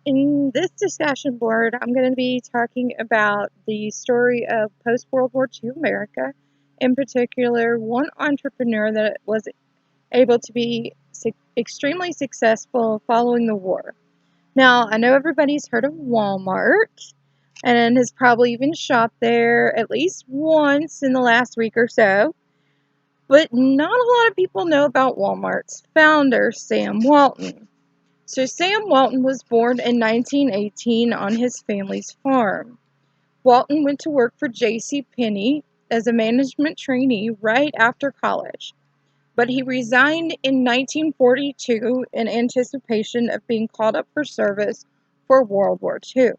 In this discussion board, I'm going to be talking about the story of post-World War II America, in particular, one entrepreneur that was able to be extremely successful following the war. Now, I know everybody's heard of Walmart and has probably even shopped there at least once in the last week or so, but not a lot of people know about Walmart's founder, Sam Walton. So Sam Walton was born in 1918 on his family's farm. Walton went to work for J.C. Penney as a management trainee right after college, but he resigned in 1942 in anticipation of being called up for service for World War II.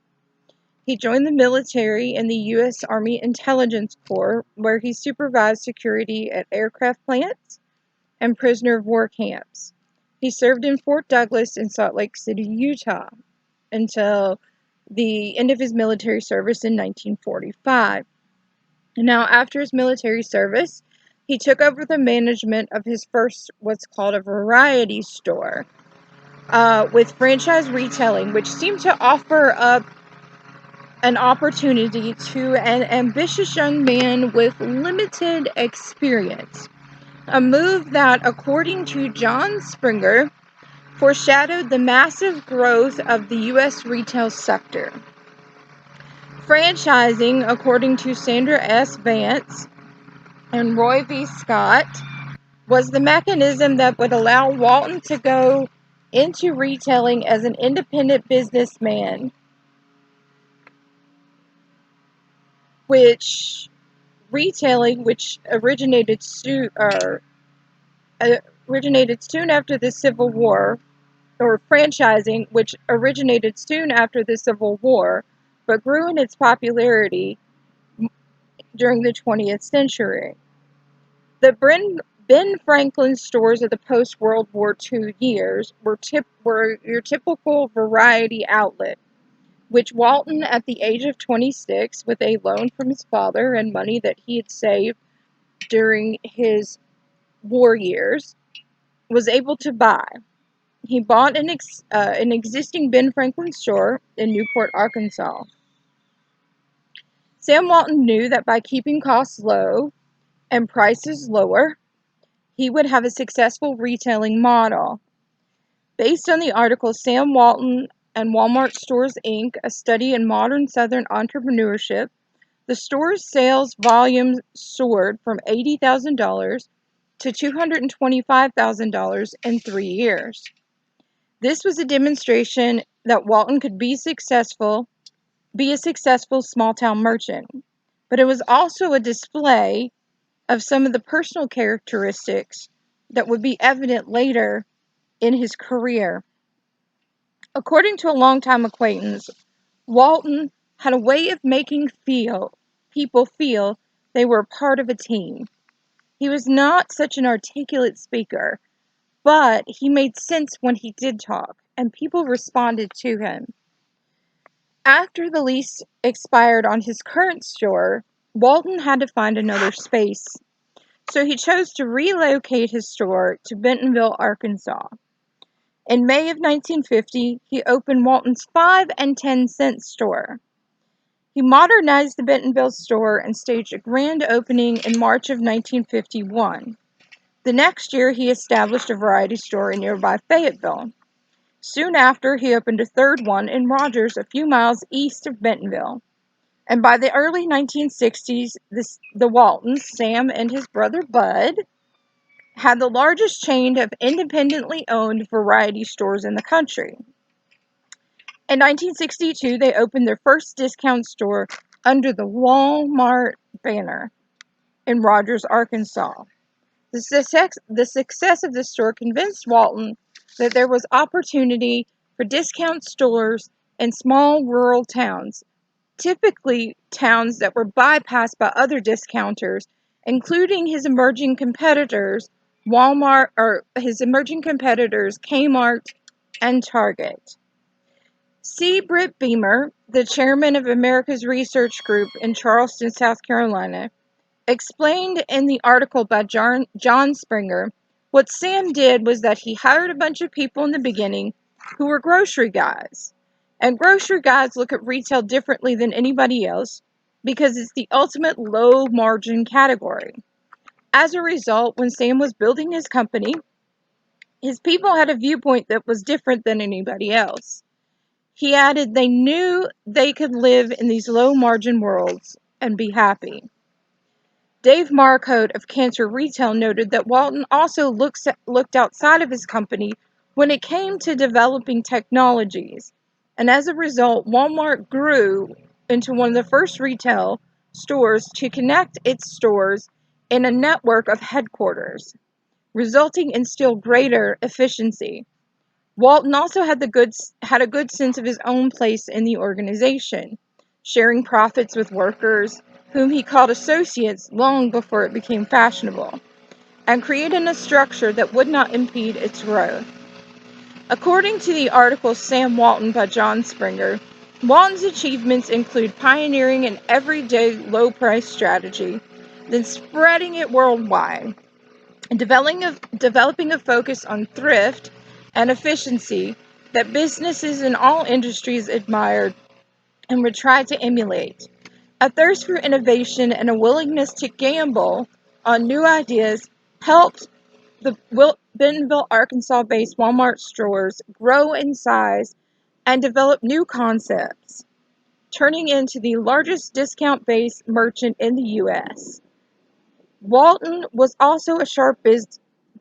He joined the military in the U.S. Army Intelligence Corps, where he supervised security at aircraft plants and prisoner of war camps. He served in Fort Douglas in Salt Lake City, Utah, until the end of his military service in 1945. Now, after his military service, he took over the management of his first, what's called a variety store, with franchise retailing, which seemed to offer up an opportunity to an ambitious young man with limited experience. A move that, according to John Springer, foreshadowed the massive growth of the U.S. retail sector. Franchising, according to Sandra S. Vance and Roy V. Scott, was the mechanism that would allow Walton to go into retailing as an independent businessman, which originated soon after the Civil War, or franchising, which originated soon after the Civil War, but grew in its popularity during the 20th century. The Ben Franklin stores of the post-World War II years were your typical variety outlet, which Walton, at the age of 26, with a loan from his father and money that he had saved during his war years, was able to buy. He bought an existing Ben Franklin store in Newport, Arkansas. Sam Walton knew that by keeping costs low and prices lower, he would have a successful retailing model. Based on the article Sam Walton and Walmart Stores, Inc., A Study in Modern Southern Entrepreneurship, the store's sales volume soared from $80,000 to $225,000 in 3 years. This was a demonstration that Walton could be a successful small-town merchant, but it was also a display of some of the personal characteristics that would be evident later in his career. According to a longtime acquaintance, Walton had a way of making people feel they were part of a team. He was not such an articulate speaker, but he made sense when he did talk, and people responded to him. After the lease expired on his current store, Walton had to find another space, so he chose to relocate his store to Bentonville, Arkansas. In May of 1950, he opened Walton's 5 and 10 cent store. He modernized the Bentonville store and staged a grand opening in March of 1951. The next year, he established a variety store in nearby Fayetteville. Soon after, he opened a third one in Rogers, a few miles east of Bentonville. And by the early 1960s, the Waltons, Sam and his brother Bud, had the largest chain of independently owned variety stores in the country. In 1962, they opened their first discount store under the Walmart banner in Rogers, Arkansas. The success of the store convinced Walton that there was opportunity for discount stores in small rural towns, typically towns that were bypassed by other discounters, including his emerging competitors, Kmart and Target. C. Britt Beamer, the chairman of America's Research Group in Charleston, South Carolina, explained in the article by John Springer, what Sam did was that he hired a bunch of people in the beginning who were grocery guys. And grocery guys look at retail differently than anybody else because it's the ultimate low margin category. As a result, when Sam was building his company, his people had a viewpoint that was different than anybody else. He added they knew they could live in these low margin worlds and be happy. Dave Marcotte of Cancer Retail noted that Walton also looked outside of his company when it came to developing technologies, and as a result, Walmart grew into one of the first retail stores to connect its stores in a network of headquarters, resulting in still greater efficiency. Walton also had a good sense of his own place in the organization, sharing profits with workers, whom he called associates long before it became fashionable, and creating a structure that would not impede its growth. According to the article Sam Walton by John Springer, Walton's achievements include pioneering an everyday low price strategy, then spreading it worldwide, and developing a focus on thrift and efficiency that businesses in all industries admired and would try to emulate. A thirst for innovation and a willingness to gamble on new ideas helped the Bentonville, Arkansas-based Walmart stores grow in size and develop new concepts, turning into the largest discount-based merchant in the U.S. Walton was also a sharp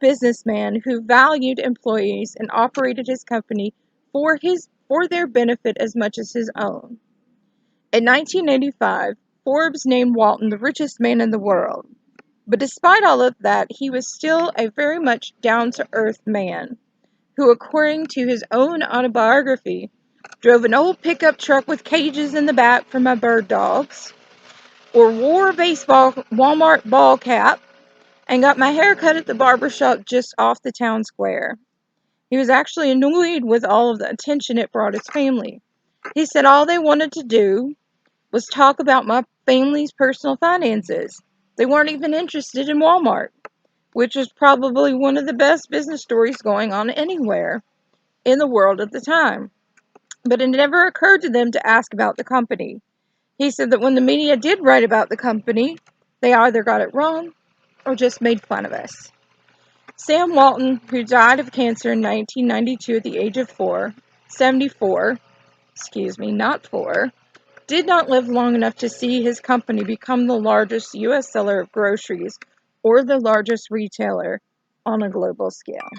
businessman who valued employees and operated his company for their benefit as much as his own. In 1985, Forbes named Walton the richest man in the world. But despite all of that, he was still a very much down-to-earth man who, according to his own autobiography, drove an old pickup truck with cages in the back for my bird dogs, or wore a baseball Walmart ball cap, and got my hair cut at the barber shop just off the town square. He was actually annoyed with all of the attention it brought his family. He said all they wanted to do was talk about my family's personal finances. They weren't even interested in Walmart, which was probably one of the best business stories going on anywhere in the world at the time. But it never occurred to them to ask about the company. He said that when the media did write about the company, they either got it wrong or just made fun of us. Sam Walton, who died of cancer in 1992 at the age of 74, not 4, did not live long enough to see his company become the largest U.S. seller of groceries or the largest retailer on a global scale.